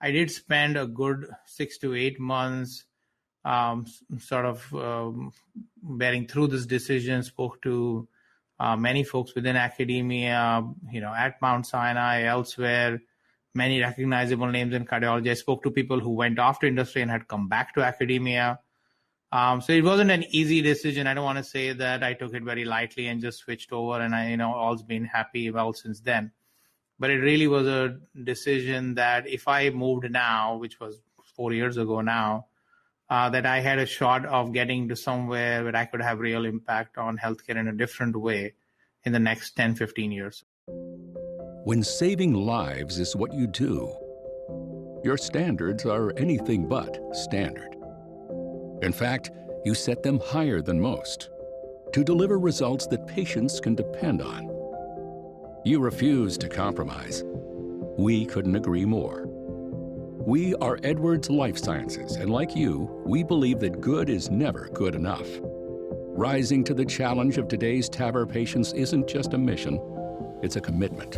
I did spend a good 6 to 8 months bearing through this decision, spoke to many folks within academia, at Mount Sinai, elsewhere, many recognizable names in cardiology. I spoke to people who went off to industry and had come back to academia. So it wasn't an easy decision. I don't want to say that I took it very lightly and just switched over and all's been happy well since then. But it really was a decision that if I moved now, which was 4 years ago now, that I had a shot of getting to somewhere where I could have real impact on healthcare in a different way in the next 10, 15 years. When saving lives is what you do, your standards are anything but standard. In fact, you set them higher than most to deliver results that patients can depend on. You refuse to compromise. We couldn't agree more. We are Edwards Life Sciences, and like you, we believe that good is never good enough. Rising to the challenge of today's TAVR patients isn't just a mission, it's a commitment.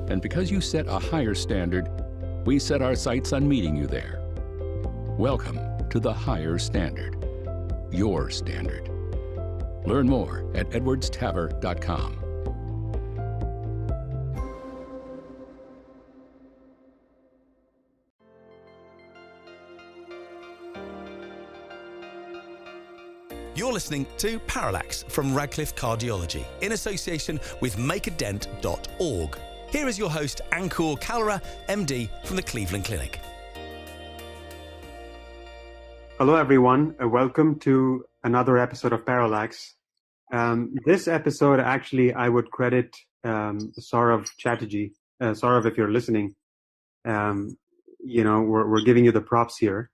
And because you set a higher standard, we set our sights on meeting you there. Welcome to the higher standard, your standard. Learn more at edwardstavr.com. You're listening to Parallax from Radcliffe Cardiology in association with makeadent.org. Here is your host, Ankur Kalra, MD from the Cleveland Clinic. Hello, everyone. Welcome to another episode of Parallax. This episode, actually, I would credit Saurav Chatterjee. Saurav, if you're listening, we're giving you the props here.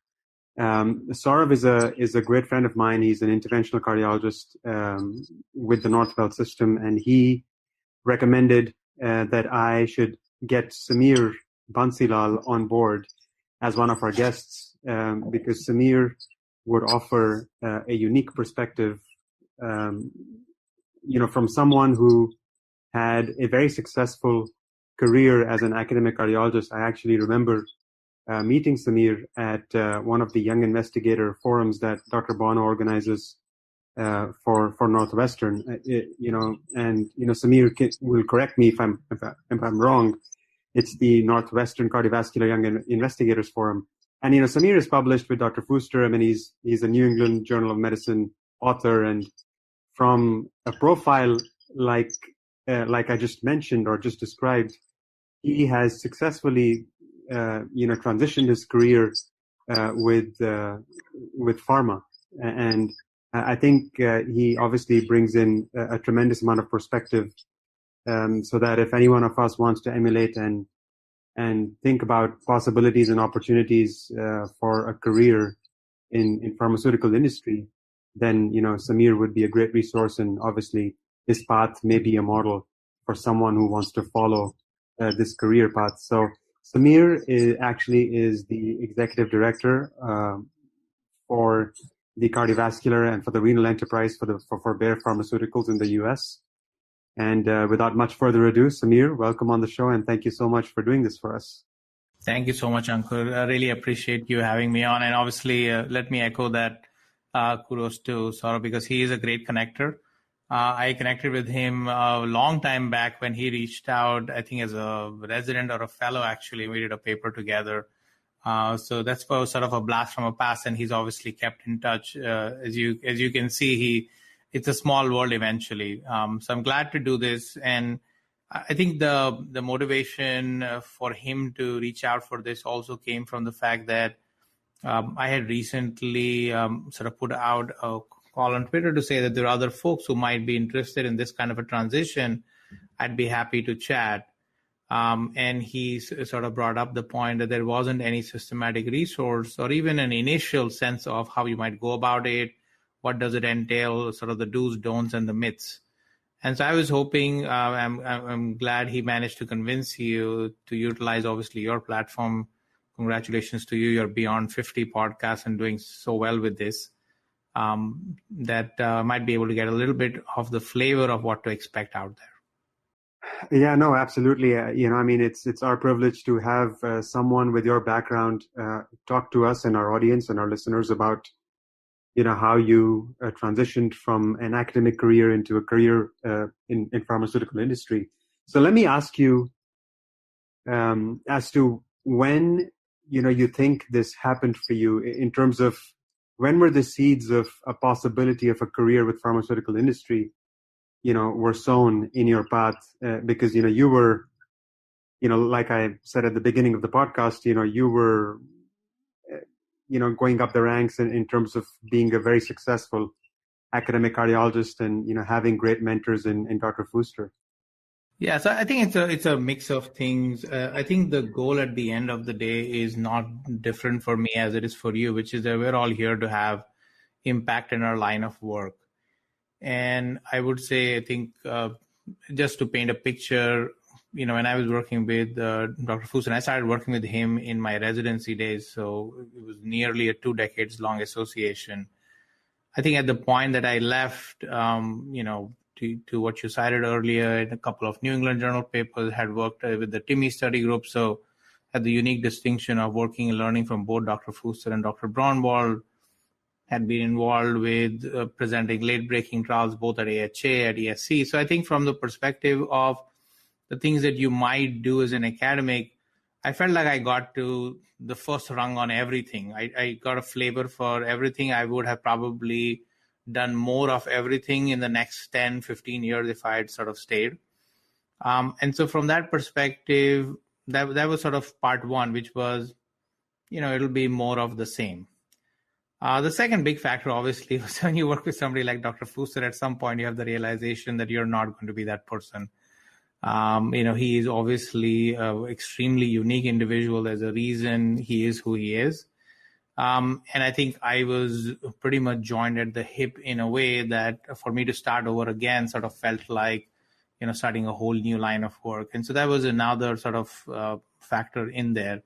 Saurav is a great friend of mine. He's an interventional cardiologist with the Northwell system, and he recommended that I should get Sameer Bansilal on board as one of our guests because Sameer would offer a unique perspective, from someone who had a very successful career as an academic cardiologist. I actually remember meeting Sameer at one of the young investigator forums that Dr. Bono organizes for Northwestern. Sameer will correct me if I'm wrong. It's the Northwestern Cardiovascular Young Investigators Forum. And Sameer is published with Dr. Fuster. I mean, he's a New England Journal of Medicine author, and from a profile like I just mentioned or just described, he has successfully transitioned his career with pharma, and I think he obviously brings in a tremendous amount of perspective, so that if any one of us wants to emulate and think about possibilities and opportunities for a career in pharmaceutical industry, then Sameer would be a great resource, and obviously his path may be a model for someone who wants to follow this career path. So Sameer is the executive director for the cardiovascular and for the renal enterprise for Bayer Pharmaceuticals in the U.S. And without much further ado, Sameer, welcome on the show, and thank you so much for doing this for us. Thank you so much, Ankur. I really appreciate you having me on, and obviously let me echo that kudos to Saurav because he is a great connector. I connected with him a long time back when he reached out, I think as a resident or a fellow, actually. We did a paper together. So that's sort of a blast from a past, and he's obviously kept in touch. As you can see, it's a small world eventually. So I'm glad to do this. And I think the motivation for him to reach out for this also came from the fact that I had recently sort of put out a call on Twitter to say that there are other folks who might be interested in this kind of a transition. I'd be happy to chat. And he sort of brought up the point that there wasn't any systematic resource or even an initial sense of how you might go about it. What does it entail, sort of the do's, don'ts, and the myths. And so I was hoping, I'm glad he managed to convince you to utilize, obviously, your platform. Congratulations to you. You're beyond 50 podcasts and doing so well with this. That might be able to get a little bit of the flavor of what to expect out there. Yeah, no, absolutely. I mean, it's our privilege to have someone with your background talk to us and our audience and our listeners about, how you transitioned from an academic career into a career in pharmaceutical industry. So let me ask you as to when, you think this happened for you in terms of when were the seeds of a possibility of a career with pharmaceutical industry, were sown in your path because, you were, like I said at the beginning of the podcast, you were, going up the ranks in terms of being a very successful academic cardiologist and, having great mentors in Dr. Fuster. Yeah, so I think it's a mix of things. I think the goal at the end of the day is not different for me as it is for you, which is that we're all here to have impact in our line of work. And I would say, I think, just to paint a picture, when I was working with Dr. Fuster, I started working with him in my residency days. So it was nearly a 2 decades long association. I think at the point that I left, to what you cited earlier in a couple of New England Journal papers, had worked with the TIMI Study Group. So had the unique distinction of working and learning from both Dr. Fuster and Dr. Braunwald, had been involved with presenting late-breaking trials both at AHA, at ESC. So I think from the perspective of the things that you might do as an academic, I felt like I got to the first rung on everything. I got a flavor for everything. I would have probably done more of everything in the next 10, 15 years if I had sort of stayed. And so from that perspective, that was sort of part one, which was, it'll be more of the same. The second big factor, obviously, was when you work with somebody like Dr. Fuster, at some point you have the realization that you're not going to be that person. He is obviously an extremely unique individual. There's a reason he is who he is. And I think I was pretty much joined at the hip in a way that for me to start over again sort of felt like, starting a whole new line of work. And so that was another sort of factor in there.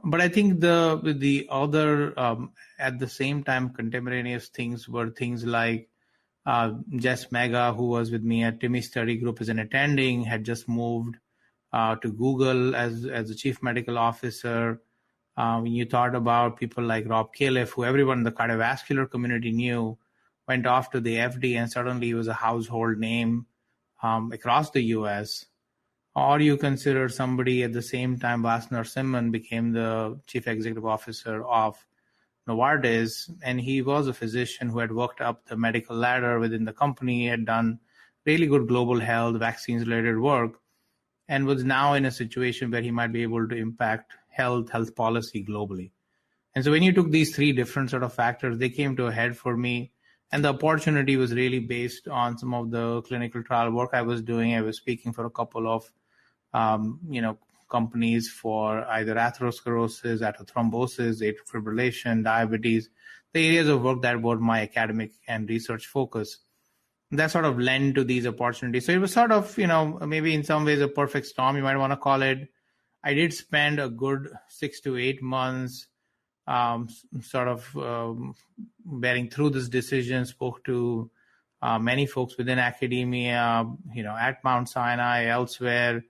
But I think the other, at the same time, contemporaneous things were things like Jess Mega, who was with me at TIMI Study Group as an attending, had just moved to Google as the chief medical officer. When you thought about people like Rob Califf, who everyone in the cardiovascular community knew, went off to the FD and suddenly he was a household name across the U.S., or you consider somebody at the same time, Vas Narasimhan became the chief executive officer of Novartis, and he was a physician who had worked up the medical ladder within the company, had done really good global health, vaccines-related work, and was now in a situation where he might be able to impact health policy globally. And so when you took these three different sort of factors, they came to a head for me. And the opportunity was really based on some of the clinical trial work I was doing. I was speaking for a couple of companies for either atherosclerosis, atherothrombosis, atrial fibrillation, diabetes, the areas of work that were my academic and research focus. That sort of lent to these opportunities. So it was sort of, maybe in some ways a perfect storm, you might want to call it. I did spend a good 6 to 8 months bearing through this decision, spoke to many folks within academia, at Mount Sinai, elsewhere,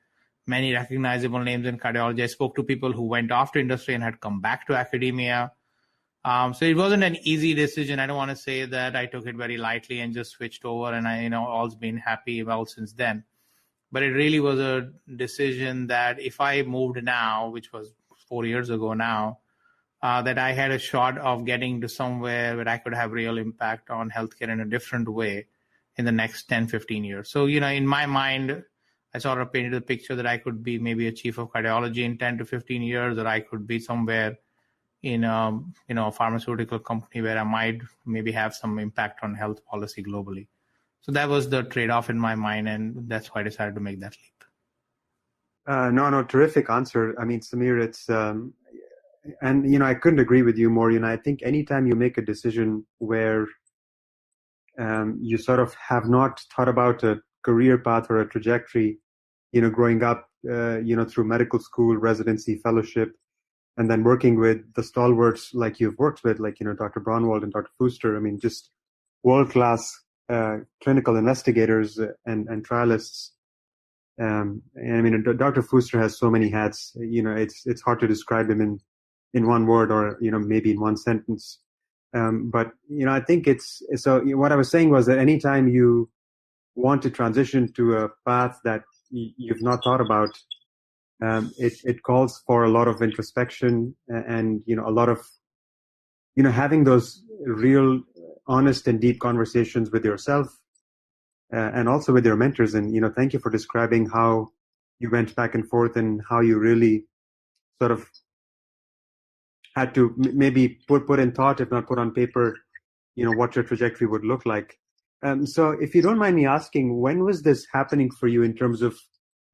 many recognizable names in cardiology. I spoke to people who went off to industry and had come back to academia. So it wasn't an easy decision. I don't want to say that I took it very lightly and just switched over and all's been happy well since then. But it really was a decision that if I moved now, which was 4 years ago now, that I had a shot of getting to somewhere where I could have real impact on healthcare in a different way in the next 10, 15 years. So, in my mind, I sort of painted a picture that I could be maybe a chief of cardiology in 10 to 15 years, or I could be somewhere in a pharmaceutical company where I might maybe have some impact on health policy globally. So that was the trade-off in my mind, and that's why I decided to make that leap. No, terrific answer. I mean, Sameer, it's, and, I couldn't agree with you more. I think anytime you make a decision where you sort of have not thought about a career path or a trajectory, growing up, through medical school, residency, fellowship, and then working with the stalwarts like you've worked with, like, Dr. Braunwald and Dr. Fuster. I mean, just world-class clinical investigators and trialists. And I mean, Dr. Fuster has so many hats. It's hard to describe him in one word or maybe in one sentence. But I think it's so. What I was saying was that anytime you want to transition to a path that you've not thought about, it calls for a lot of introspection and a lot of having those real, honest and deep conversations with yourself and also with your mentors. And thank you for describing how you went back and forth and how you really sort of had to maybe put in thought, if not put on paper, what your trajectory would look like. So if you don't mind me asking, when was this happening for you in terms of,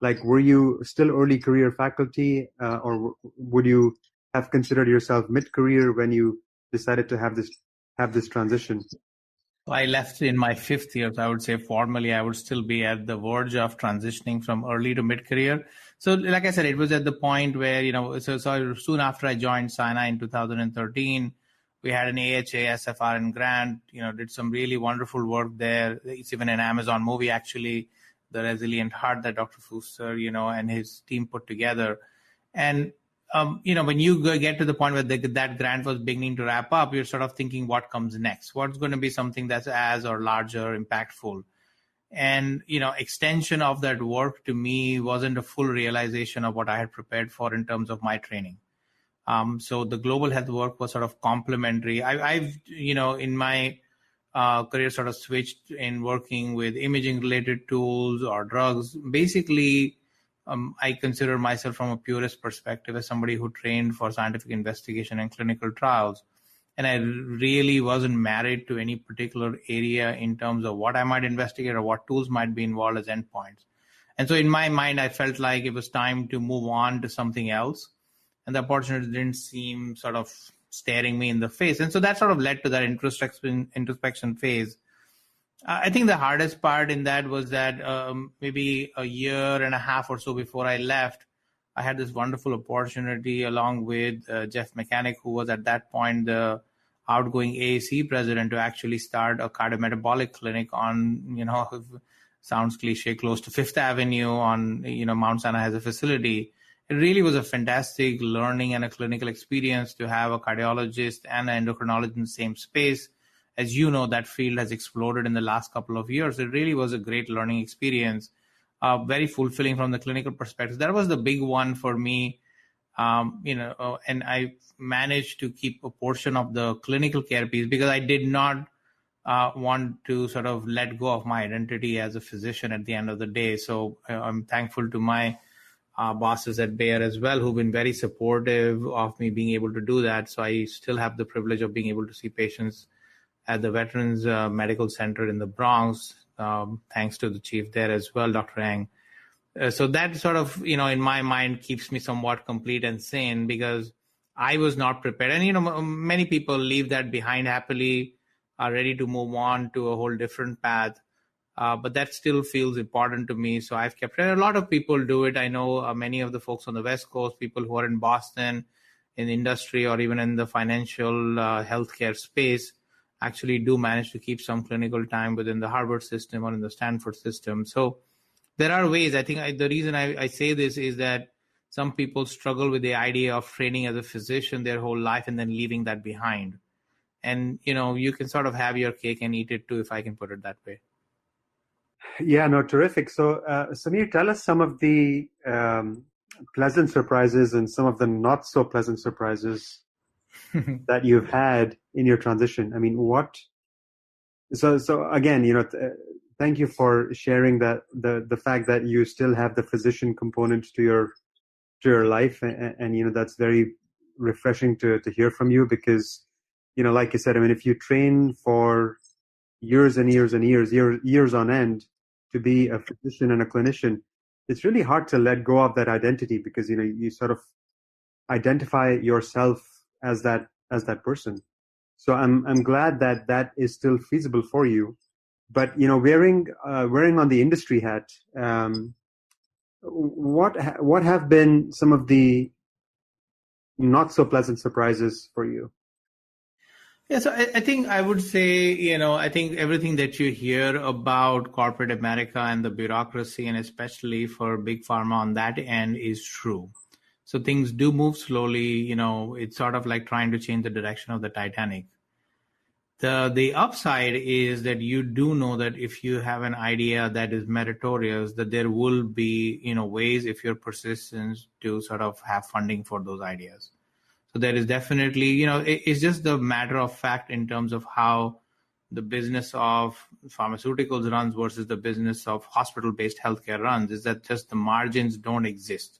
like, were you still early career faculty or would you have considered yourself mid-career when you decided to have this transition? I left in my 5th year, so I would say formally I would still be at the verge of transitioning from early to mid-career. So like I said, it was at the point where, so soon after I joined Sinai in 2013, we had an AHA, SFRN grant, did some really wonderful work there. It's even an Amazon movie, actually, The Resilient Heart that Dr. Fuster, and his team put together. And when you get to the point where that grant was beginning to wrap up, you're sort of thinking, what comes next? What's going to be something that's as or larger, impactful? And, extension of that work to me wasn't a full realization of what I had prepared for in terms of my training. So the global health work was sort of complementary. I've in my career sort of switched in working with imaging-related tools or drugs. Basically, I consider myself from a purist perspective as somebody who trained for scientific investigation and clinical trials. And I really wasn't married to any particular area in terms of what I might investigate or what tools might be involved as endpoints. And so in my mind, I felt like it was time to move on to something else. And the opportunity didn't seem sort of staring me in the face. And so that sort of led to that introspection phase. I think the hardest part in that was that maybe a year and a half or so before I left, I had this wonderful opportunity along with Jeff Mechanic, who was at that point the outgoing AAC president, to actually start a cardiometabolic clinic on, sounds cliche, close to Fifth Avenue on, Mount Sinai has a facility. It really was a fantastic learning and a clinical experience to have a cardiologist and an endocrinologist in the same space. As you know, that field has exploded in the last couple of years. It really was a great learning experience, very fulfilling from the clinical perspective. That was the big one for me, and I managed to keep a portion of the clinical care piece because I did not want to sort of let go of my identity as a physician at the end of the day. So I'm thankful to my bosses at Bayer as well, who've been very supportive of me being able to do that. So I still have the privilege of being able to see patients at the Veterans Medical Center in the Bronx, thanks to the chief there as well, Dr. Ang. So that sort of, in my mind keeps me somewhat complete and sane because I was not prepared. And, many people leave that behind happily, are ready to move on to a whole different path. But that still feels important to me. So I've kept it. A lot of people do it. I know many of the folks on the West Coast, people who are in Boston, in the industry, or even in the financial healthcare space, actually do manage to keep some clinical time within the Harvard system or in the Stanford system. So there are ways. I think the reason I say this is that some people struggle with the idea of training as a physician their whole life and then leaving that behind. And, you can sort of have your cake and eat it too, if I can put it that way. Yeah, no, terrific. So, Sameer, tell us some of the pleasant surprises and some of the not so pleasant surprises that you've had in your transition. I mean, so again, thank you for sharing that the fact that you still have the physician component to your life, and that's very refreshing to hear from you because, like you said, I mean, if you train for years and years and years on end to be a physician and a clinician, it's really hard to let go of that identity because, you sort of identify yourself as that person. So I'm glad that is still feasible for you. But, wearing on the industry hat, what have been some of the not so pleasant surprises for you? Yeah, so I think I would say, I think everything that you hear about corporate America and the bureaucracy, and especially for big pharma on that end, is true. So things do move slowly. It's sort of like trying to change the direction of the Titanic. The upside is that you do know that if you have an idea that is meritorious, that there will be, ways, if you're persistent, to sort of have funding for those ideas. So there is definitely, it's just the matter of fact in terms of how the business of pharmaceuticals runs versus the business of hospital-based healthcare runs, is that just the margins don't exist.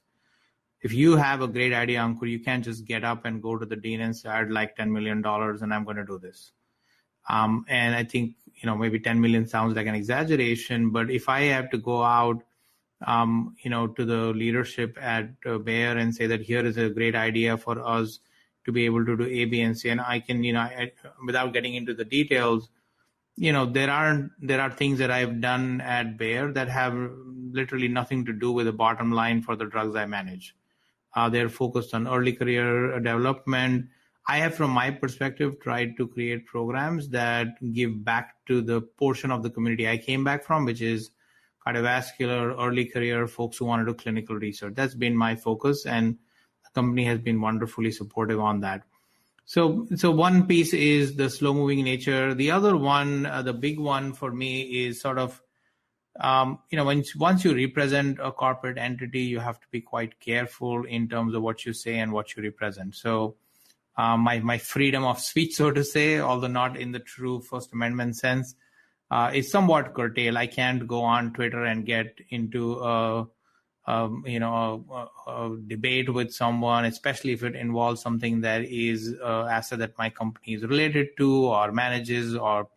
If you have a great idea, Ankur, you can't just get up and go to the dean and say, I'd like $10 million and I'm going to do this. And I think, maybe 10 million sounds like an exaggeration, but if I have to go out, to the leadership at Bayer and say that here is a great idea for us to be able to do A, B, and C, and I can, without getting into the details, there are things that I've done at Bayer that have literally nothing to do with the bottom line for the drugs I manage. They're focused on early career development. I have, from my perspective, tried to create programs that give back to the portion of the community I came back from, which is cardiovascular, early career folks who want to do clinical research. That's been my focus, and the company has been wonderfully supportive on that. So one piece is the slow-moving nature. The other one, the big one for me, is sort of, once you represent a corporate entity, you have to be quite careful in terms of what you say and what you represent. So my freedom of speech, so to say, although not in the true First Amendment sense, is somewhat curtailed. I can't go on Twitter and get into a debate with someone, especially if it involves something that is an asset that my company is related to or manages or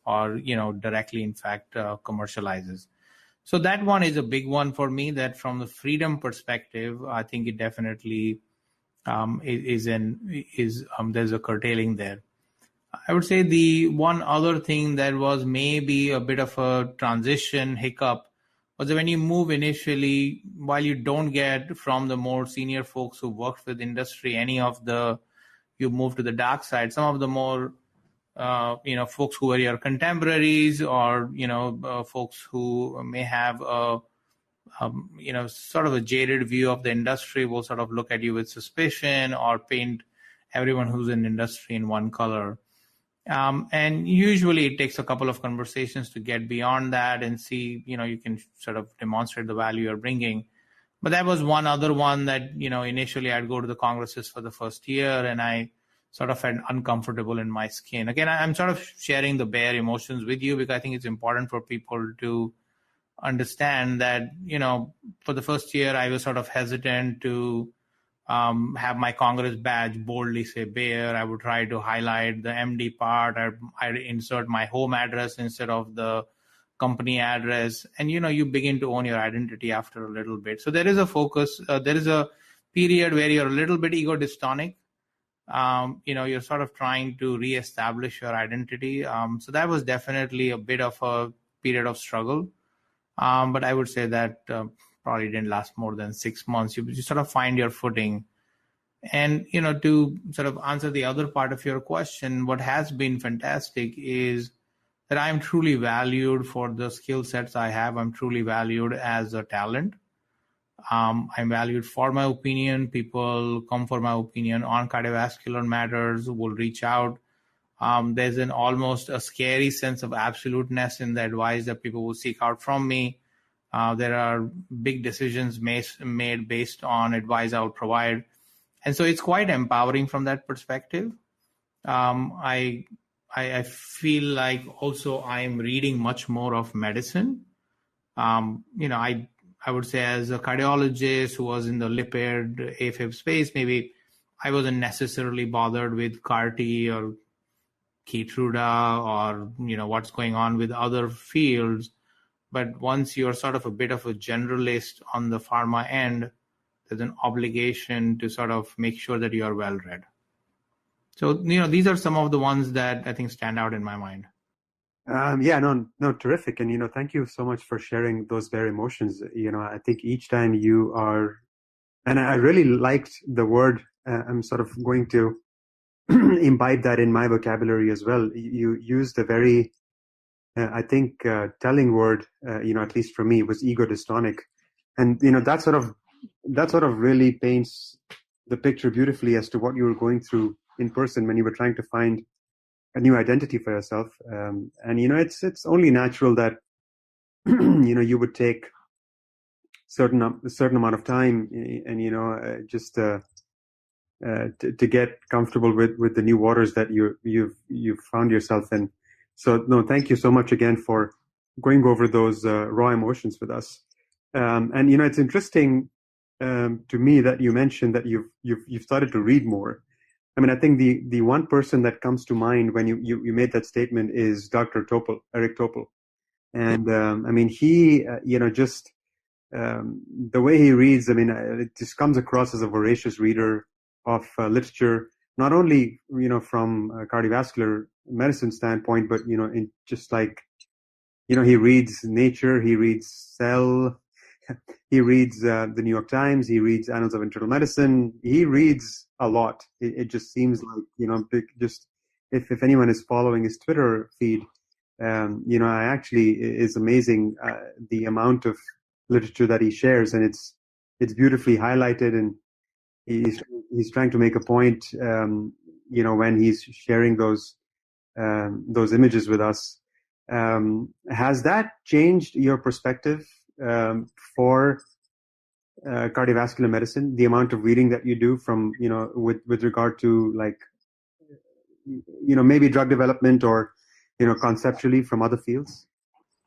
directly, in fact, commercializes. So that one is a big one for me, that from the freedom perspective, I think it definitely there's a curtailing there. I would say the one other thing that was maybe a bit of a transition hiccup was that when you move initially, while you don't get from the more senior folks who worked with industry you move to the dark side, some of the more folks who are your contemporaries or folks who may have sort of a jaded view of the industry will sort of look at you with suspicion or paint everyone who's in industry in one color. And usually it takes a couple of conversations to get beyond that and see, you can sort of demonstrate the value you're bringing. But that was one other one that, initially I'd go to the congresses for the first year and I sort of felt uncomfortable in my skin. Again, I'm sort of sharing the bare emotions with you because I think it's important for people to understand that, for the first year, I was sort of hesitant to have my Congress badge boldly say Bayer. I would try to highlight the MD part. I'd insert my home address instead of the company address. And, you begin to own your identity after a little bit. So there is a focus. There is a period where you're a little bit ego dystonic. You're sort of trying to reestablish your identity. So that was definitely a bit of a period of struggle. But I would say that probably didn't last more than 6 months. You sort of find your footing. And, to sort of answer the other part of your question, what has been fantastic is that I'm truly valued for the skill sets I have. I'm truly valued as a talent. I'm valued for my opinion. People come for my opinion on cardiovascular matters, will reach out. There's almost a scary sense of absoluteness in the advice that people will seek out from me. There are big decisions made based on advice I would provide. And so it's quite empowering from that perspective. I feel like also I'm reading much more of medicine. I would say as a cardiologist who was in the lipid AFib space, maybe I wasn't necessarily bothered with CAR-T or Keytruda or, what's going on with other fields. But once you're sort of a bit of a generalist on the pharma end, there's an obligation to sort of make sure that you are well read. So, these are some of the ones that I think stand out in my mind. Terrific. And, thank you so much for sharing those bare emotions. I think each time you are, and I really liked the word, I'm sort of going to imbibe that in my vocabulary as well. You used a very, I think, telling word, at least for me, was ego dystonic. And, that sort of really paints the picture beautifully as to what you were going through in person when you were trying to find a new identity for yourself. And, it's only natural that, you would take a certain amount of time and, just to get comfortable with the new waters that you've found yourself in. So, no, thank you so much again for going over those raw emotions with us. And it's interesting to me that you mentioned that you've started to read more. I mean, I think the one person that comes to mind when you made that statement is Dr. Eric Topol. And I mean, he just the way he reads, I mean, it just comes across as a voracious reader of literature, not only from a cardiovascular medicine standpoint, but in just like he reads Nature, he reads Cell, he reads the New York Times, he reads Annals of Internal Medicine. He reads a lot. It just seems like just if anyone is following his Twitter feed, I actually, it's amazing the amount of literature that he shares, and it's beautifully highlighted, and he's trying to make a point when he's sharing those images with us. Has that changed your perspective for cardiovascular medicine, the amount of reading that you do from with regard to like maybe drug development or conceptually from other fields?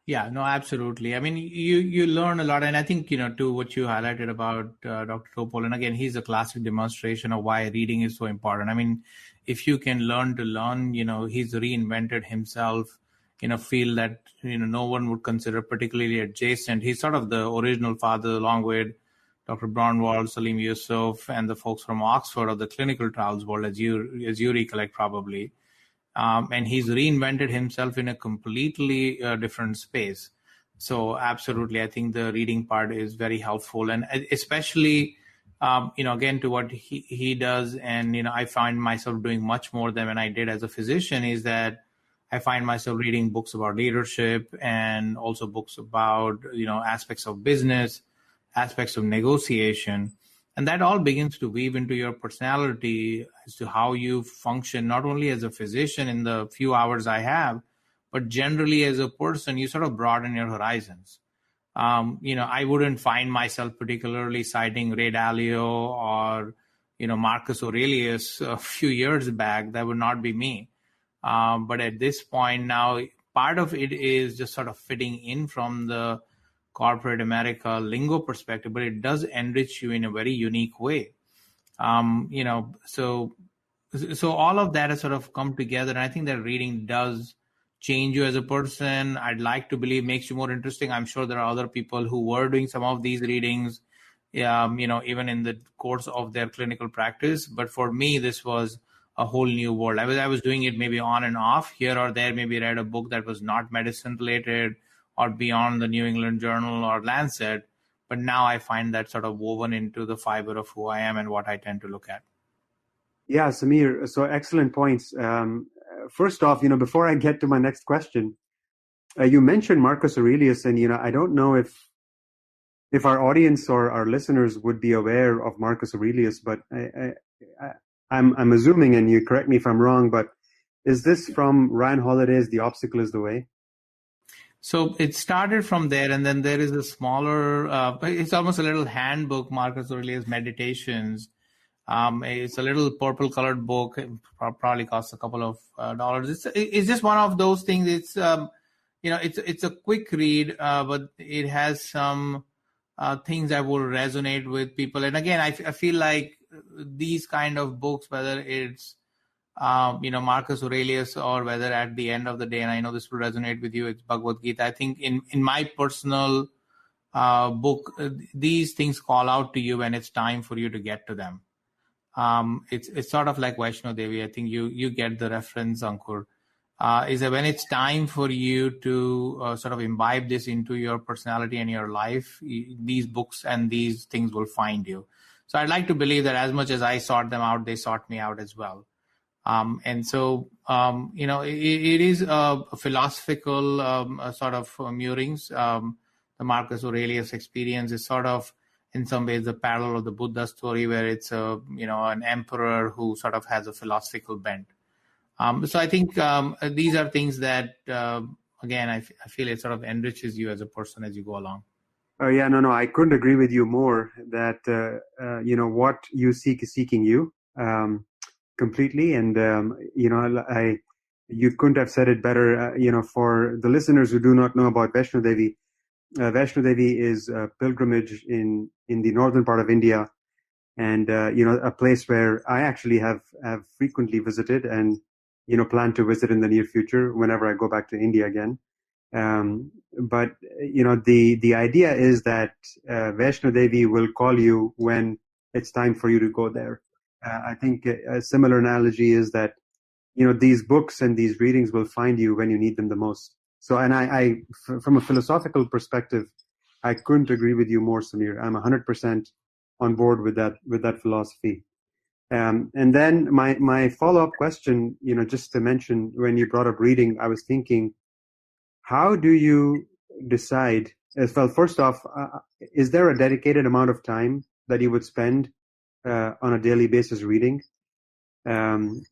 Yeah, no, absolutely. I mean, you learn a lot. And I think, to what you highlighted about Dr. Topol, and again, he's a classic demonstration of why reading is so important. I mean, if you can learn to learn, he's reinvented himself in a field that, no one would consider particularly adjacent. He's sort of the original father, along with Dr. Braunwald, Salim Yusuf, and the folks from Oxford of the clinical trials world, as you recollect probably. And he's reinvented himself in a completely different space. So absolutely, I think the reading part is very helpful. And especially, again, to what he does, and, I find myself doing much more than when I did as a physician, is that I find myself reading books about leadership and also books about, aspects of business, aspects of negotiation. And that all begins to weave into your personality as to how you function, not only as a physician in the few hours I have, but generally as a person. You sort of broaden your horizons. I wouldn't find myself particularly citing Ray Dalio or, Marcus Aurelius a few years back. That would not be me. But at this point now, part of it is just sort of fitting in from the corporate America lingo perspective, but it does enrich you in a very unique way. So all of that has sort of come together. And I think that reading does change you as a person. I'd like to believe makes you more interesting. I'm sure there are other people who were doing some of these readings, even in the course of their clinical practice. But for me, this was a whole new world. I was doing it maybe on and off, here or there, maybe read a book that was not medicine related or beyond the New England Journal or Lancet. But now I find that sort of woven into the fiber of who I am and what I tend to look at. Yeah, Sameer, so excellent points. First off, before I get to my next question, you mentioned Marcus Aurelius, and, I don't know if our audience or our listeners would be aware of Marcus Aurelius, but I'm assuming, and you correct me if I'm wrong, but is this from Ryan Holiday's The Obstacle is the Way? So it started from there, and then there is a smaller, it's almost a little handbook, Marcus Aurelius Meditations. It's a little purple-colored book. It probably costs a couple of dollars. It's just one of those things. It's it's a quick read, but it has some things that will resonate with people. And again, I feel like these kind of books, whether it's Marcus Aurelius, or whether at the end of the day, and I know this will resonate with you, it's Bhagavad Gita. I think in my personal book, these things call out to you when it's time for you to get to them. It's sort of like Vaishno Devi. I think you get the reference, Ankur. Is that when it's time for you to sort of imbibe this into your personality and your life, these books and these things will find you. So I'd like to believe that as much as I sought them out, they sought me out as well. And so, it is a philosophical sort of murings. The Marcus Aurelius experience is sort of, in some ways, the parallel of the Buddha story, where it's an emperor who sort of has a philosophical bent. So I think these are things that, again, I feel it sort of enriches you as a person as you go along. Oh yeah, no, I couldn't agree with you more. That what you seek is seeking you completely, and you couldn't have said it better. For the listeners who do not know about Vaishno Devi. Vaishno Devi is a pilgrimage in the northern part of India, and a place where I actually have frequently visited, and plan to visit in the near future whenever I go back to India again. But the idea is that Vaishno Devi will call you when it's time for you to go there. I think a similar analogy is that these books and these readings will find you when you need them the most. So, and I from a philosophical perspective, I couldn't agree with you more, Sameer. I'm 100% on board with that philosophy. And then my follow-up question, just to mention, when you brought up reading, I was thinking, how do you decide? Well, first off, is there a dedicated amount of time that you would spend on a daily basis reading? And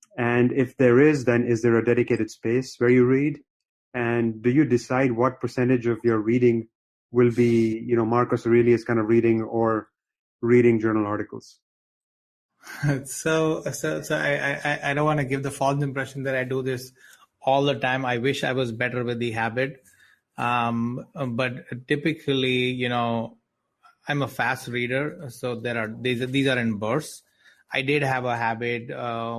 if there is, then is there a dedicated space where you read? And do you decide what percentage of your reading will be, Marcus Aurelius kind of reading or reading journal articles? So I don't want to give the false impression that I do this all the time. I wish I was better with the habit. But typically, I'm a fast reader. So these are in bursts. I did have a habit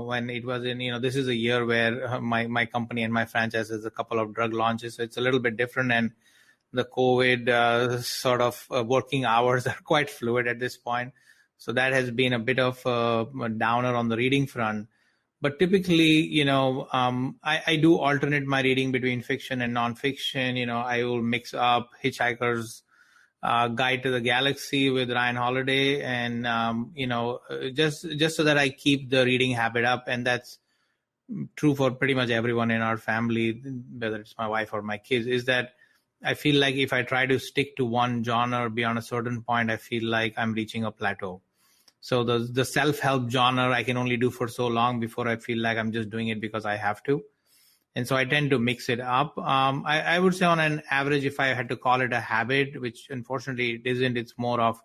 when it was in, this is a year where my company and my franchise has a couple of drug launches. So it's a little bit different. And the COVID sort of working hours are quite fluid at this point. So that has been a bit of a downer on the reading front. But typically, I do alternate my reading between fiction and nonfiction. I will mix up Hitchhiker's Guide to the Galaxy with Ryan Holiday, and just so that I keep the reading habit up. And that's true for pretty much everyone in our family, whether it's my wife or my kids, is that I feel like if I try to stick to one genre beyond a certain point, I feel like I'm reaching a plateau. So the self-help genre I can only do for so long before I feel like I'm just doing it because I have to. And so I tend to mix it up. I would say on an average, if I had to call it a habit, which unfortunately it isn't, it's more of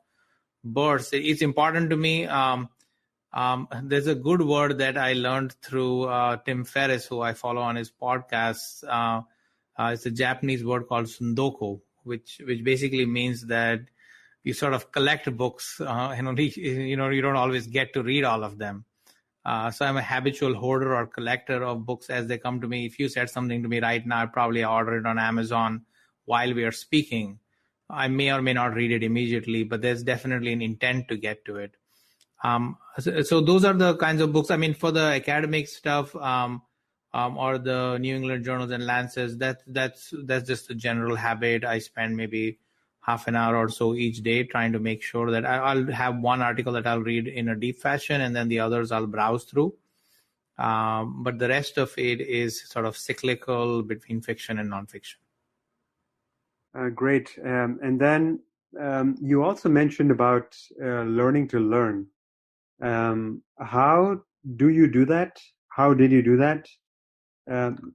bursts. It's important to me. There's a good word that I learned through Tim Ferriss, who I follow on his podcast. It's a Japanese word called sundoko, which basically means that you sort of collect books and only, you don't always get to read all of them. So I'm a habitual hoarder or collector of books as they come to me. If you said something to me right now, I'd probably order it on Amazon while we are speaking. I may or may not read it immediately, but there's definitely an intent to get to it. So those are the kinds of books. I mean, for the academic stuff or the New England Journals and Lancets, that's just a general habit. I spend maybe half an hour or so each day trying to make sure that I'll have one article that I'll read in a deep fashion, and then the others I'll browse through. But the rest of it is sort of cyclical between fiction and nonfiction. Great. And then you also mentioned about learning to learn. How do you do that? How did you do that?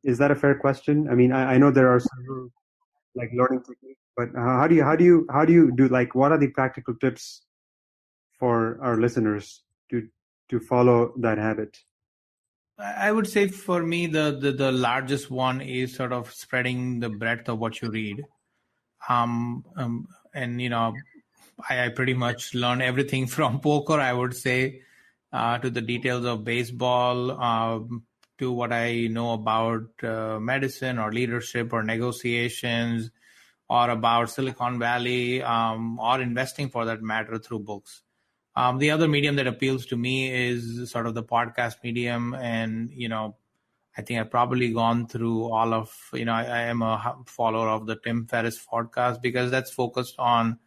Is that a fair question? I mean, I know there are several like learning techniques, but how do you do, like, what are the practical tips for our listeners to follow that habit? I would say for me, the largest one is sort of spreading the breadth of what you read. And, I pretty much learn everything from poker, I would say, to the details of baseball, to what I know about medicine or leadership or negotiations, or about Silicon Valley, or investing for that matter, through books. The other medium that appeals to me is sort of the podcast medium. And, I think I've probably gone through all of, I am a follower of the Tim Ferriss podcast because that's focused on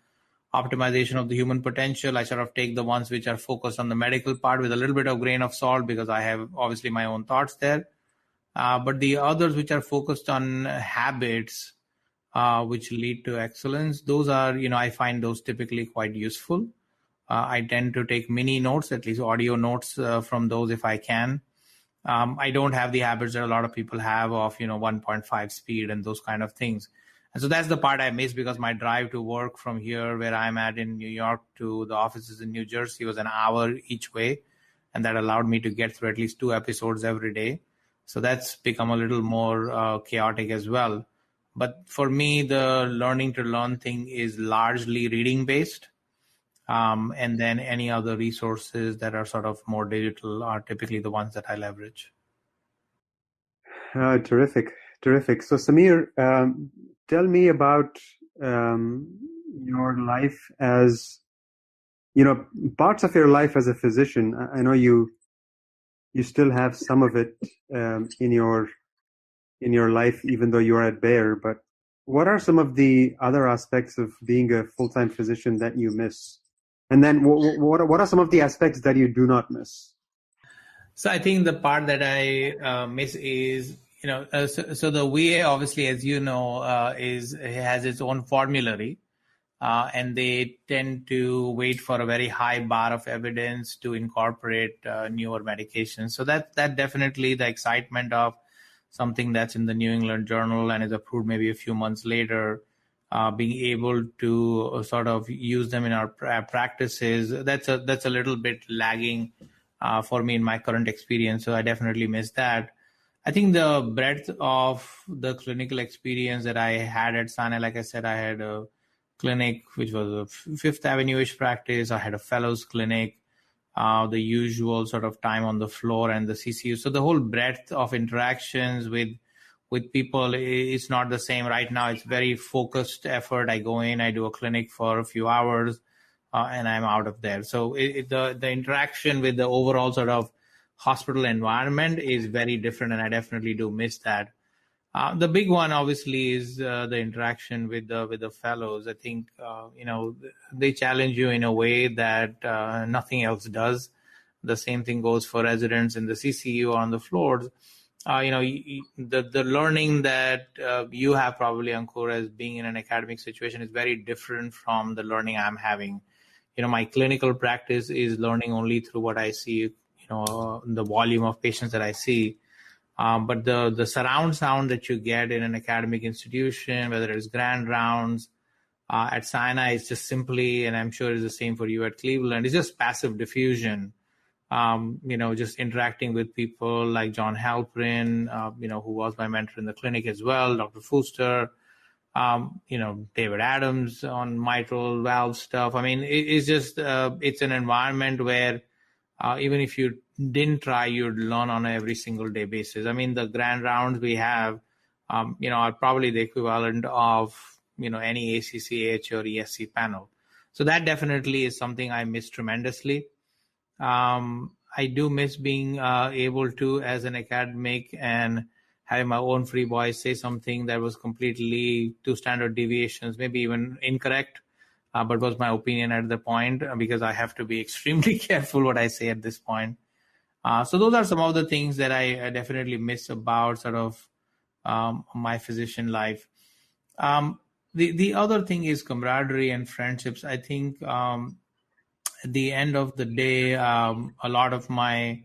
optimization of the human potential. I sort of take the ones which are focused on the medical part with a little bit of grain of salt because I have obviously my own thoughts there. But the others which are focused on habits, which lead to excellence, those are, I find those typically quite useful. I tend to take mini notes, at least audio notes from those if I can. I don't have the habits that a lot of people have of, 1.5 speed and those kind of things. And so that's the part I miss, because my drive to work from here, where I'm at in New York, to the offices in New Jersey was an hour each way. And that allowed me to get through at least 2 episodes every day. So that's become a little more chaotic as well. But for me, the learning to learn thing is largely reading based. And then any other resources that are sort of more digital are typically the ones that I leverage. Terrific. So Sameer, tell me about your life as, parts of your life as a physician. I know you still have some of it in your life, even though you are at Bayer. But what are some of the other aspects of being a full-time physician that you miss? And then what are some of the aspects that you do not miss? So I think the part that I miss is, so the VA, obviously, as you know, has its own formulary, and they tend to wait for a very high bar of evidence to incorporate newer medications. So that definitely the excitement of something that's in the New England Journal and is approved maybe a few months later, being able to sort of use them in our practices, that's a little bit lagging for me in my current experience. So I definitely miss that. I think the breadth of the clinical experience that I had at Sinai, like I said, I had a clinic, which was a Fifth Avenue-ish practice. I had a fellows clinic, the usual sort of time on the floor and the CCU. So the whole breadth of interactions with people is not the same right now. It's very focused effort. I go in, I do a clinic for a few hours, and I'm out of there. So the interaction with the overall sort of hospital environment is very different, and I definitely do miss that. The big one, obviously, is the interaction with the fellows. I think they challenge you in a way that nothing else does. The same thing goes for residents in the CCU on the floors. The learning that you have probably, Ankur, as being in an academic situation is very different from the learning I'm having. My clinical practice is learning only through what I see, the volume of patients that I see. But the surround sound that you get in an academic institution, whether it's grand rounds, at Sinai, is just simply, and I'm sure it's the same for you at Cleveland, it's just passive diffusion. Just interacting with people like John Halprin, who was my mentor in the clinic as well, Dr. Fuster, David Adams on mitral valve stuff. I mean, it's just, it's an environment where even if you didn't try, you'd learn on an every single day basis. I mean, the grand rounds we have, are probably the equivalent of, any ACCH or ESC panel. So that definitely is something I miss tremendously. I do miss being able to, as an academic, and having my own free voice, say something that was completely 2 standard deviations, maybe even incorrect, but was my opinion at the point, because I have to be extremely careful what I say at this point. So those are some of the things that I definitely miss about sort of my physician life. The other thing is camaraderie and friendships. I think at the end of the day, a lot of my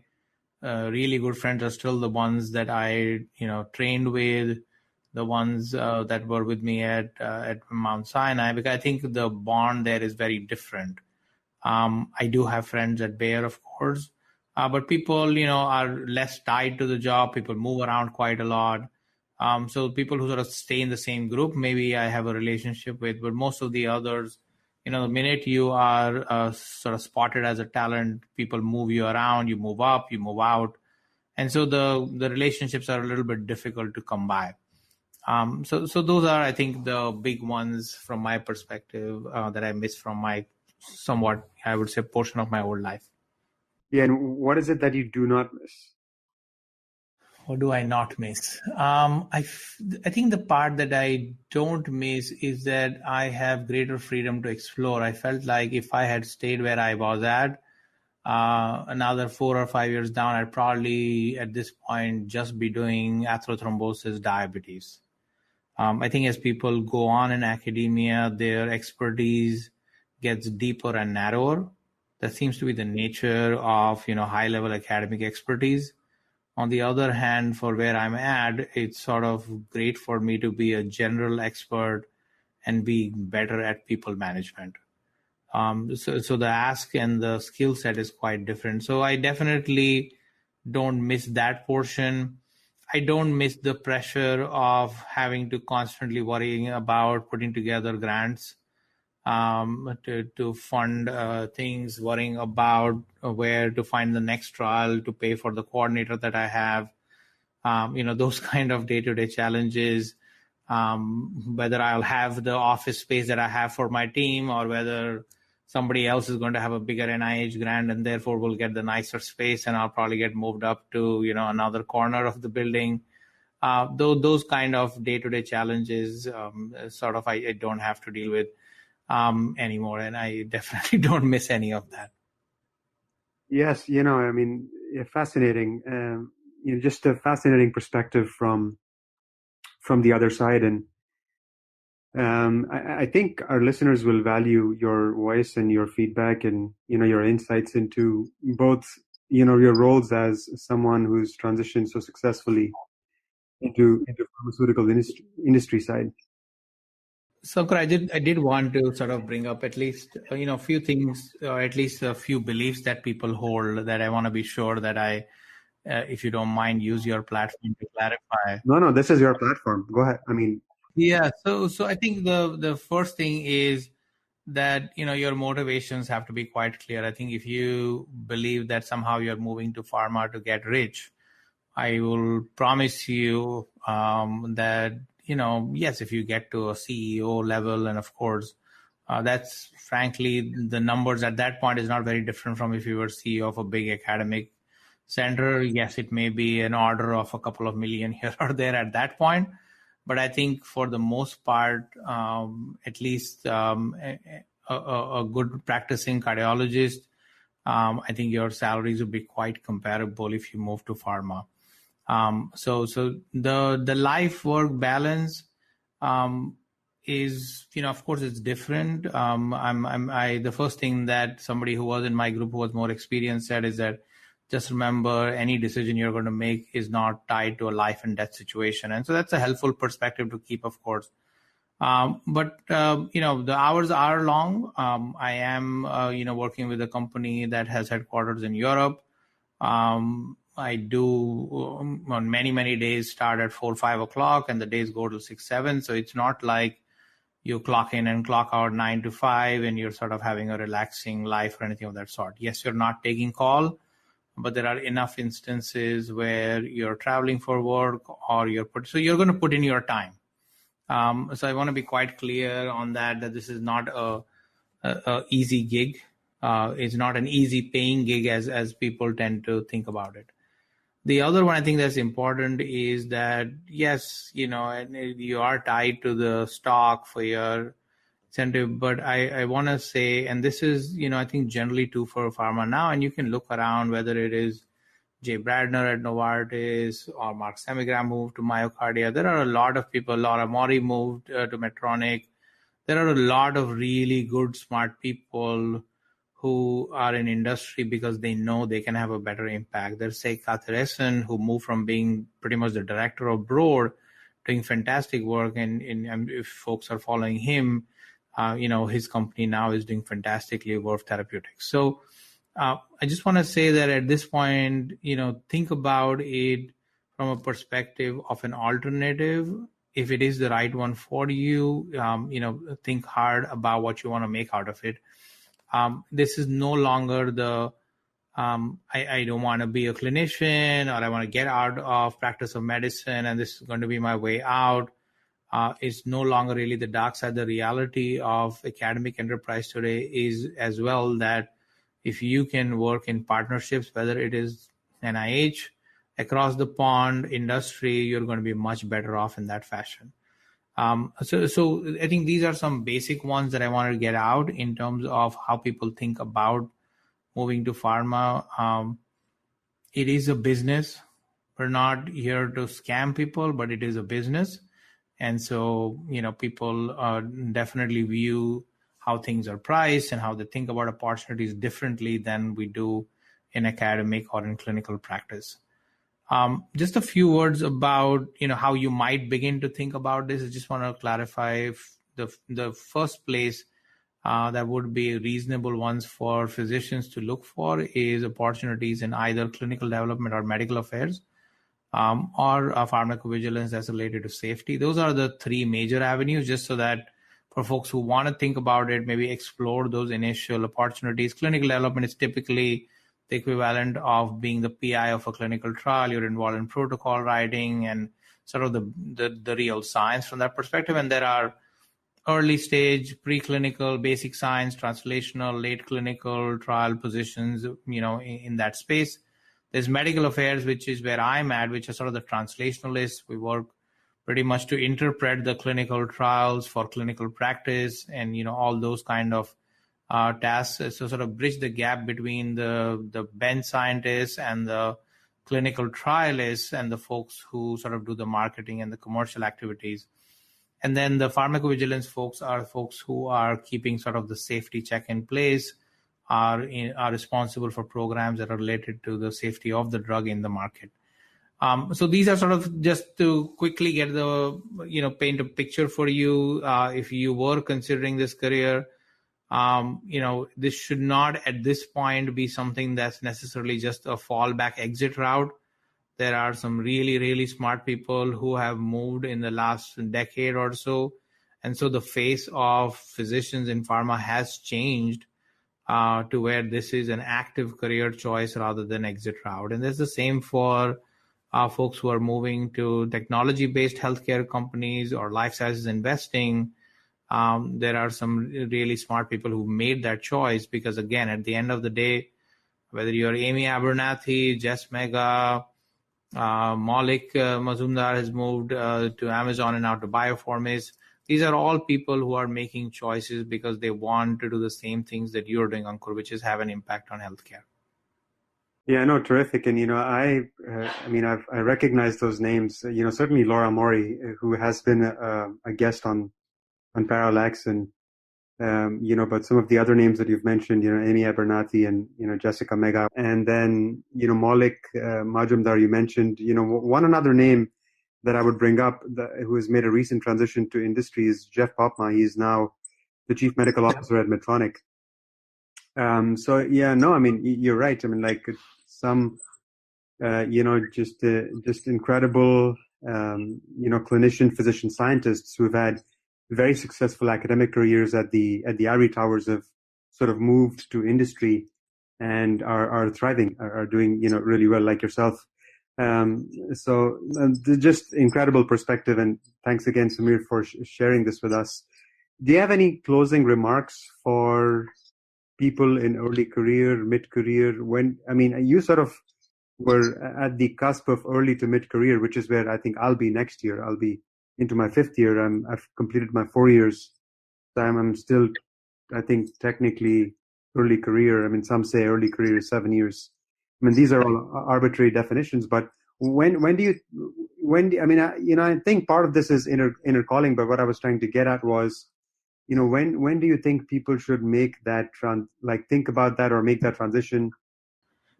really good friends are still the ones that I, trained with, the ones that were with me at Mount Sinai, because I think the bond there is very different. I do have friends at Bayer, of course, but people, are less tied to the job. People move around quite a lot. So people who sort of stay in the same group, maybe I have a relationship with, but most of the others, the minute you are sort of spotted as a talent, people move you around, you move up, you move out. And so the relationships are a little bit difficult to come by. So those are, I think, the big ones from my perspective that I miss from my somewhat, I would say, portion of my old life. Yeah, and what is it that you do not miss? What do I not miss? I think the part that I don't miss is that I have greater freedom to explore. I felt like if I had stayed where I was at, another 4 or 5 years down, I'd probably at this point just be doing atherothrombosis, diabetes. I think as people go on in academia, their expertise gets deeper and narrower. That seems to be the nature of high-level academic expertise. On the other hand, for where I'm at, it's sort of great for me to be a general expert and be better at people management. So the ask and the skill set is quite different. So I definitely don't miss that portion. I don't miss the pressure of having to constantly worrying about putting together grants to fund things, worrying about where to find the next trial to pay for the coordinator that I have, those kind of day-to-day challenges, whether I'll have the office space that I have for my team or whether somebody else is going to have a bigger NIH grant and therefore will get the nicer space and I'll probably get moved up to, another corner of the building. Those kind of day-to-day challenges I don't have to deal with anymore. And I definitely don't miss any of that. Yes, fascinating. Just a fascinating perspective from the other side. And I think our listeners will value your voice and your feedback and, your insights into both, your roles as someone who's transitioned so successfully into pharmaceutical industry side. So I did want to sort of bring up at least, a few things, or at least a few beliefs that people hold that I want to be sure that I, if you don't mind, use your platform to clarify. No, this is your platform. Go ahead. Yeah. So I think the first thing is that, your motivations have to be quite clear. I think if you believe that somehow you're moving to pharma to get rich, I will promise you that, yes, if you get to a CEO level, and of course, that's frankly, the numbers at that point is not very different from if you were CEO of a big academic center. Yes, it may be an order of a couple of million here or there at that point. But I think for the most part, at least a good practicing cardiologist, I think your salaries would be quite comparable if you move to pharma. So the life-work balance is, of course, it's different. The first thing that somebody who was in my group who was more experienced said is that just remember any decision you're going to make is not tied to a life and death situation. And so that's a helpful perspective to keep, of course. But the hours are long. I am, working with a company that has headquarters in Europe. I do on many days start at 4, 5 o'clock and the days go till 6, 7. So it's not like you clock in and clock out 9 to 5 and you're sort of having a relaxing life or anything of that sort. Yes, you're not taking call, but there are enough instances where you're traveling for work or so you're going to put in your time. So I want to be quite clear on that this is not a easy gig. It's not an easy paying gig as people tend to think about it. The other one I think that's important is that, yes, you are tied to the stock for your incentive, but I want to say, and this is, I think generally true for pharma now, and you can look around whether it is Jay Bradner at Novartis or Mark Semigram moved to MyoKardia. There are a lot of people. Laura Mauri moved to Medtronic. There are a lot of really good, smart people who are in industry because they know they can have a better impact. There's Seika Theresen, who moved from being pretty much the director of Broad, doing fantastic work. And if folks are following him, his company now is doing fantastically, Verve Therapeutics. So I just want to say that at this point, think about it from a perspective of an alternative. If it is the right one for you, think hard about what you want to make out of it. This is no longer the I don't want to be a clinician or I want to get out of practice of medicine and this is going to be my way out. It's no longer really the dark side. The reality of academic enterprise today is as well that if you can work in partnerships, whether it is NIH, across the pond industry, you're going to be much better off in that fashion. So I think these are some basic ones that I wanted to get out in terms of how people think about moving to pharma. It is a business. We're not here to scam people, but it is a business. And so, people definitely view how things are priced and how they think about opportunities differently than we do in academic or in clinical practice. Just a few words about, how you might begin to think about this. I just want to clarify the first place that would be reasonable ones for physicians to look for is opportunities in either clinical development or medical affairs, or pharmacovigilance that's related to safety. Those are the three major avenues, just so that for folks who want to think about it, maybe explore those initial opportunities. Clinical development is typically the equivalent of being the PI of a clinical trial. You're involved in protocol writing and sort of the real science from that perspective. And there are early stage, preclinical, basic science, translational, late clinical trial positions, in that space. There's medical affairs, which is where I'm at, which is sort of the translationalists. We work pretty much to interpret the clinical trials for clinical practice and, all those kind of tasks. So sort of bridge the gap between the bench scientists and the clinical trialists and the folks who sort of do the marketing and the commercial activities. And then the pharmacovigilance folks are folks who are keeping sort of the safety check in place, are responsible for programs that are related to the safety of the drug in the market. So these are sort of just to quickly get paint a picture for you. If you were considering this career, this should not at this point be something that's necessarily just a fallback exit route. There are some really, really smart people who have moved in the last decade or so. And so the face of physicians in pharma has changed to where this is an active career choice rather than exit route. And that's the same for folks who are moving to technology-based healthcare companies or life sciences investing. There are some really smart people who made that choice because, again, at the end of the day, whether you're Amy Abernathy, Jess Mega, Maulik Mazumdar has moved to Amazon and now to Bioformis. These are all people who are making choices because they want to do the same things that you're doing, Ankur, which is have an impact on healthcare. Yeah, no, terrific. And, I recognize those names, certainly Laura Mauri, who has been a guest on Parallax and, but some of the other names that you've mentioned, Amy Abernathy and, Jessica Mega, and then, Maulik Majumdar, you mentioned, one another name that I would bring up who has made a recent transition to industry is Jeff Popma. He's now the chief medical officer at Medtronic. You're right. Some, just incredible, clinician, physician scientists who've had very successful academic careers at the ivory towers have sort of moved to industry and are thriving, are doing, really well, like yourself. Just incredible perspective. And thanks again, Sameer, for sharing this with us. Do you have any closing remarks for people in early career, mid-career? You sort of were at the cusp of early to mid-career, which is where I think I'll be next year. I'll be into my 5th year. I've completed my 4 years. So I'm still, I think, technically early career. Some say early career is 7 years. These are all arbitrary definitions, but I think part of this is inner calling, but what I was trying to get at was, when do you think people should make that think about that or make that transition?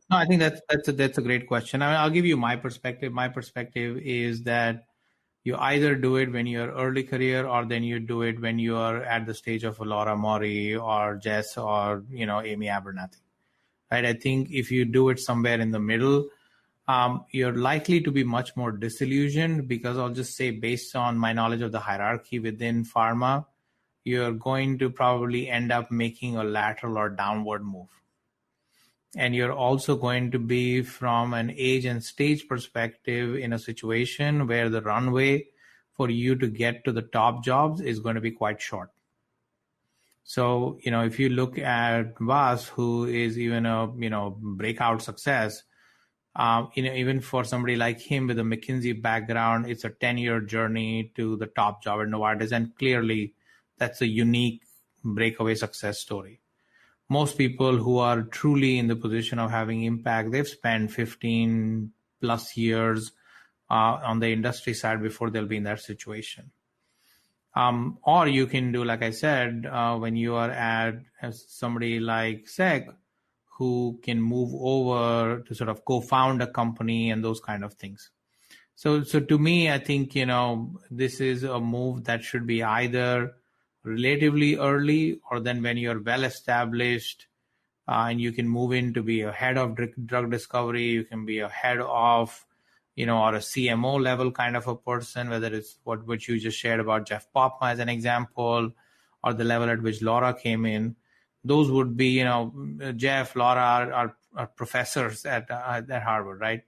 No, I think that's a great question. I'll give you my perspective. My perspective is that you either do it when you're early career or then you do it when you are at the stage of Laura Mauri or Jess or, Amy Abernathy. Right? I think if you do it somewhere in the middle, you're likely to be much more disillusioned because I'll just say based on my knowledge of the hierarchy within pharma, you're going to probably end up making a lateral or downward move. And you're also going to be from an age and stage perspective in a situation where the runway for you to get to the top jobs is going to be quite short. So, if you look at Vas, who is even a, breakout success, Even for somebody like him with a McKinsey background, it's a 10-year journey to the top job at Novartis. And clearly, that's a unique breakaway success story. Most people who are truly in the position of having impact, they've spent 15 plus years on the industry side before they'll be in that situation. Or you can do, like I said, when you are at somebody like Sek, who can move over to sort of co-found a company and those kind of things. So to me, I think, this is a move that should be either relatively early, or then when you're well established and you can move in to be a head of drug discovery, you can be a head of, or a CMO level kind of a person, whether it's what you just shared about Jeff Popma as an example, or the level at which Laura came in. Those would be, Jeff, Laura are professors at Harvard, right?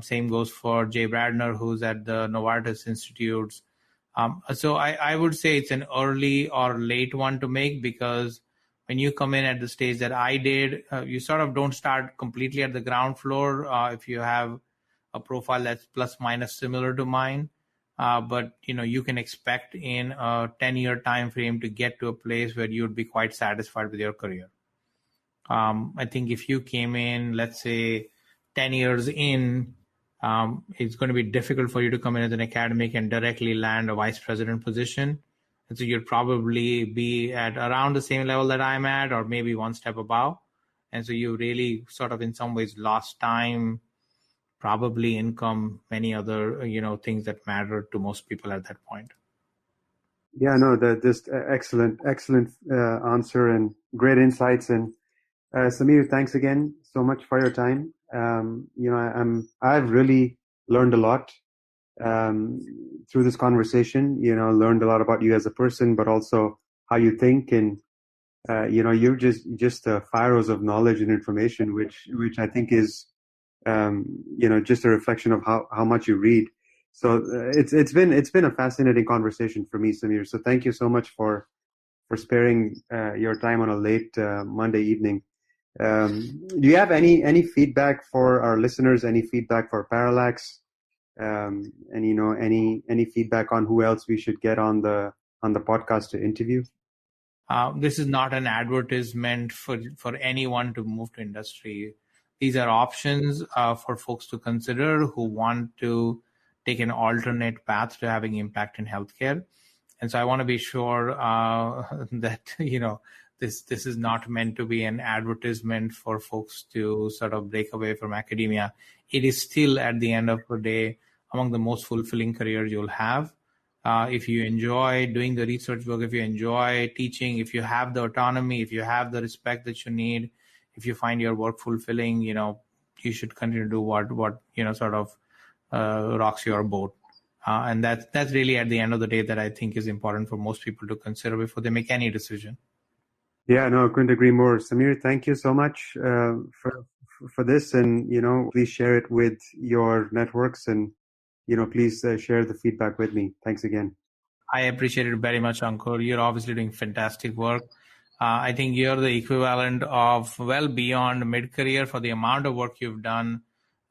Same goes for Jay Bradner, who's at the Novartis Institutes. So I would say it's an early or late one to make, because when you come in at the stage that I did, you sort of don't start completely at the ground floor if you have a profile that's plus minus similar to mine. But, you can expect in a 10-year time frame to get to a place where you would be quite satisfied with your career. I think if you came in, let's say, 10 years in, it's going to be difficult for you to come in as an academic and directly land a vice president position. And so you'd probably be at around the same level that I'm at, or maybe one step above. And so you really sort of in some ways lost time, probably income, many other, things that matter to most people at that point. Yeah, no, just excellent answer and great insights. And Sameer, thanks again so much for your time. I've really learned a lot through this conversation. Learned a lot about you as a person, but also how you think, and you're just firehouse of knowledge and information, which I think is just a reflection of how much you read. So it's been a fascinating conversation for me, Sameer. So thank you so much for sparing your time on a late Monday evening. Do you have any feedback for our listeners? Any feedback for Parallax? And any feedback on who else we should get on the podcast to interview? This is not an advertisement for anyone to move to industry. These are options for folks to consider who want to take an alternate path to having impact in healthcare. And so I want to be sure that, this is not meant to be an advertisement for folks to sort of break away from academia. It is still, at the end of the day, among the most fulfilling careers you'll have. If you enjoy doing the research work, if you enjoy teaching, if you have the autonomy, if you have the respect that you need, if you find your work fulfilling, you should continue to do what sort of rocks your boat. And that's really, at the end of the day, that I think is important for most people to consider before they make any decision. Yeah, no, I couldn't agree more. Sameer, thank you so much for this, and please share it with your networks, and please share the feedback with me. Thanks again. I appreciate it very much, Ankur. You're obviously doing fantastic work. I think you're the equivalent of well beyond mid-career for the amount of work you've done,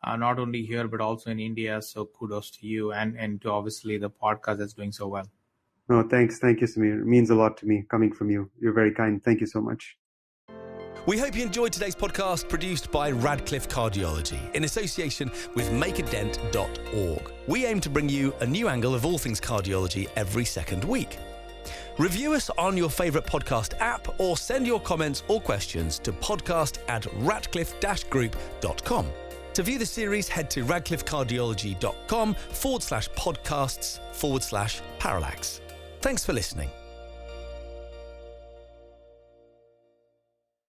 not only here, but also in India. So kudos to you and to obviously the podcast that's doing so well. No, thanks. Thank you, Sameer. It means a lot to me coming from you. You're very kind. Thank you so much. We hope you enjoyed today's podcast, produced by Radcliffe Cardiology in association with makeadent.org. We aim to bring you a new angle of all things cardiology every second week. Review us on your favourite podcast app, or send your comments or questions to podcast@radcliffe-group.com. To view the series, head to radcliffecardiology.com/podcasts/Parallax. Thanks for listening.